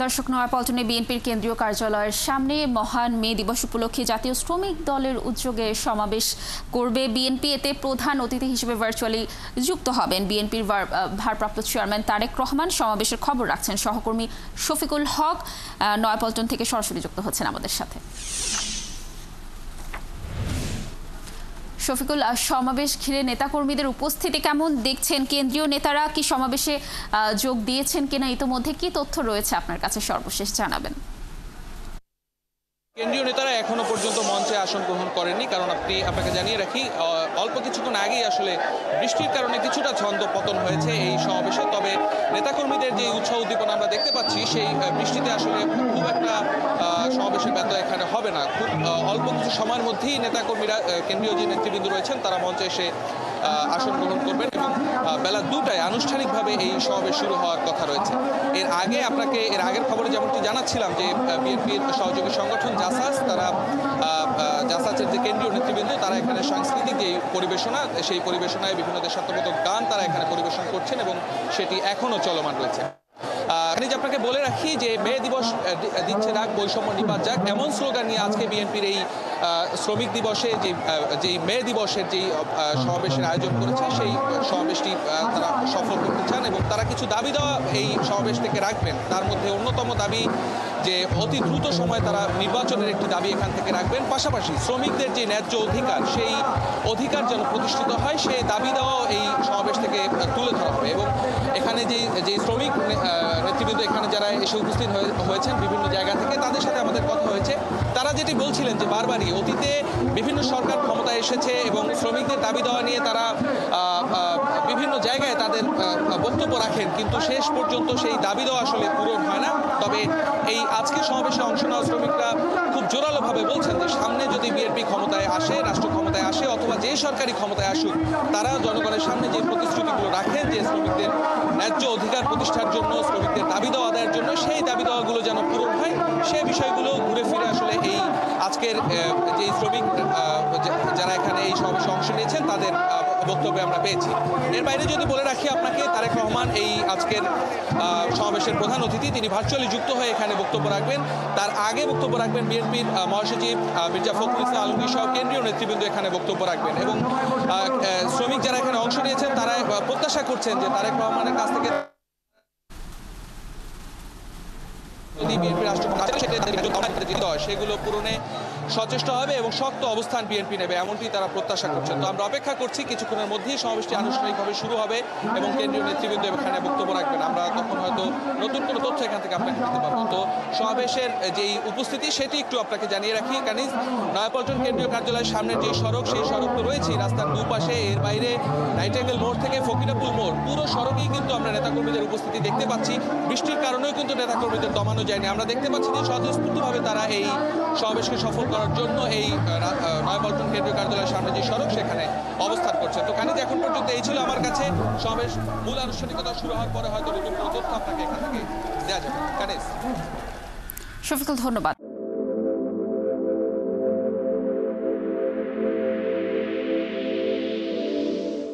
দর্শক, নয়াপল্টনে বিএনপির কেন্দ্রীয় কার্যালয়ের সামনে মহান মে দিবস উপলক্ষে জাতীয় শ্রমিক দলের উদ্যোগে সমাবেশ করবে বিএনপি। এতে প্রধান অতিথি হিসেবে ভার্চুয়ালি যুক্ত হবেন বিএনপির ভারপ্রাপ্ত চেয়ারম্যান তারেক রহমান। সমাবেশের খবর রাখছেন সহকর্মী শফিকুল হক, নয়াপল্টন থেকে সরাসরি যুক্ত হচ্ছেন আমাদের সাথে। শফিকুল, সমাবেশ ঘিরে নেতাকর্মীদের উপস্থিতি কেমন দেখছেন? কেন্দ্রীয় নেতারা কি সমাবেশে যোগ দিয়েছেন কিনা, ইতোমধ্যে কি তথ্য রয়েছে আপনার কাছে সর্বশেষ জানাবেন। কেন্দ্রীয় নেতারা এখনো পর্যন্ত মঞ্চে আসন গ্রহণ করেননি, কারণ আপনাকে জানিয়ে রাখি অল্প কিছুক্ষণ আগেই আসলে বৃষ্টির কারণে কিছুটা ছন্দ পতন হয়েছে এই সমাবেশে। তবে নেতাকর্মীদের যে উৎসাহ উদ্দীপনা আমরা দেখতে পাচ্ছি, সেই বৃষ্টিতে আসলে খুব একটা সমাবেশের ব্যত্যয় এখানে হবে না। খুব অল্প কিছু সময়ের মধ্যেই নেতাকর্মীরা, কেন্দ্রীয় যে নেতৃবৃন্দ রয়েছেন, তারা মঞ্চে এসে আসন গ্রহণ করবেন এবং বেলা 2টায় আনুষ্ঠানিকভাবে এই সমাবেশ শুরু হওয়ার কথা রয়েছে। এর আগের খবরে যেমনটি জানাচ্ছিলাম যে বিএনপির সহযোগী সংগঠন জাসাসের যে কেন্দ্রীয় নেতৃবৃন্দ, তারা এখানে সাংস্কৃতিক যে পরিবেশনা, সেই পরিবেশনায় বিভিন্ন দেশাত্মবোধক গান তারা এখানে পরিবেশন করছেন এবং সেটি এখনও চলমান রয়েছে। আপনাকে বলে রাখি যে মে দিবস দিচ্ছে ডাক, বৈষম্য নিপাত যাক, এমন স্লোগান নিয়ে আজকে বিএনপির এই শ্রমিক দিবসে যেই মে দিবসের যেই সমাবেশের আয়োজন করেছে, সেই সমাবেশটি তারা সফল করতে চান এবং তারা কিছু দাবি দেওয়া এই সমাবেশ থেকে রাখবেন। তার মধ্যে অন্যতম দাবি যে অতি দ্রুত সময়ে তারা নির্বাচনের একটি দাবি এখান থেকে রাখবেন। পাশাপাশি শ্রমিকদের যে ন্যায্য অধিকার, সেই অধিকার যেন প্রতিষ্ঠিত হয়, সেই দাবি দেওয়াও এই সমাবেশ থেকে তুলে ধরা হবে। এবং এখানে যে শ্রমিক নেতৃবৃন্দ এখানে যারা এসে উপস্থিত হয়েছেন বিভিন্ন জায়গা থেকে, তাদের সাথে আমাদের কথা হয়েছে। তারা যেটি বলছিলেন যে বারবারই অতীতে বিভিন্ন সরকার ক্ষমতায় এসেছে এবং শ্রমিকদের দাবি দেওয়া নিয়ে তারা বিভিন্ন জায়গায় তাদের বক্তব্য রাখেন, কিন্তু শেষ পর্যন্ত সেই দাবি দেওয়া আসলে পূরণ হয় না। তবে এই আজকের সমাবেশে অংশ নেওয়া শ্রমিকরা খুব জোরালোভাবে বলছেন যে সামনে যদি বিএনপি ক্ষমতায় আসে, রাষ্ট্র ক্ষমতায় আসে, অথবা যে সরকারি ক্ষমতায় আসুক, তারা জনগণের সামনে যে প্রতিশ্রুতিগুলো রাখেন যে শ্রমিকদের ন্যায্য অধিকার প্রতিষ্ঠার জন্য, শ্রমিকদের দাবি দেওয়া আদায়ের জন্য, সেই দাবি দেওয়াগুলো যেন পূরণ হয়, সেই বিষয়গুলো ঘুরে ফিরে আসলে এই আজকের যে শ্রমিক যারা এখানে এই সমাবেশে অংশ নিয়েছেন তাদের বক্তব্যে আমরা পেয়েছি। এর বাইরে যদি বলে রাখি আপনাকে, তারেক রহমান এই আজকের সমাবেশের প্রধান অতিথি, তিনি ভার্চুয়ালি যুক্ত হয়ে এখানে বক্তব্য রাখবেন। তার আগে বক্তব্য রাখবেন বিএনপির মহাসচিব মির্জা ফখরুল ইসলাম আলমগীর সহ কেন্দ্রীয় নেতৃবৃন্দ এখানে বক্তব্য রাখবেন এবং শ্রমিক যারা এখানে অংশ নিয়েছেন তারা প্রত্যাশা করছেন যে তারেক রহমানের কাছ থেকে সেগুলো পূরণে সচেষ্ট হবে এবং শক্ত অবস্থান বিএনপি নেবে, এমনটি তারা প্রত্যাশা করছেন। তো আমরা অপেক্ষা করছি, কিছুক্ষণের মধ্যেই সমাবেশটি আনুষ্ঠানিকভাবে শুরু হবে এবং কেন্দ্রীয় নেতৃবৃন্দ এখানে বক্তব্য রাখবেন। আমরা তখন হয়তো নতুন কোনো তথ্য এখান থেকে আপনাকে দিতে পারবো। তো সমাবেশের যেই উপস্থিতি, সেটি একটু আপনাকে জানিয়ে রাখি। কানিজ নয়াপল্টন কেন্দ্রীয় কার্যালয়ের সামনের যে সড়ক, সেই সড়ক তো রয়েছেই রাস্তার দুপাশে। এর বাইরে নাইটেঙ্গেল মোড় থেকে ফকিরাপুল মোড়, পুরো সড়কেই কিন্তু আমরা নেতাকর্মীদের উপস্থিতি দেখতে পাচ্ছি। বৃষ্টির কারণেও কিন্তু নেতাকর্মীদের দমানো যায়নি। আমরা দেখতে পাচ্ছি যে স্বতঃস্ফূর্তভাবে তারা এই সমাবেশকে সফল করার জন্য এই নয়াপল্টন কেন্দ্রীয় কার্যালয়ের সামনে যে সড়ক, সেখানে অবস্থান করছে। তো কানিজ এখন পর্যন্ত এই ছিল আমার কাছে। সমাবেশ মূল আনুষ্ঠানিকতা শুরু হওয়ার পরে হয়তো নতুন কোনো তথ্য আপনাকে এখান থেকে দেওয়া যাবে। কানিজ। শফিকুল, ধন্যবাদ।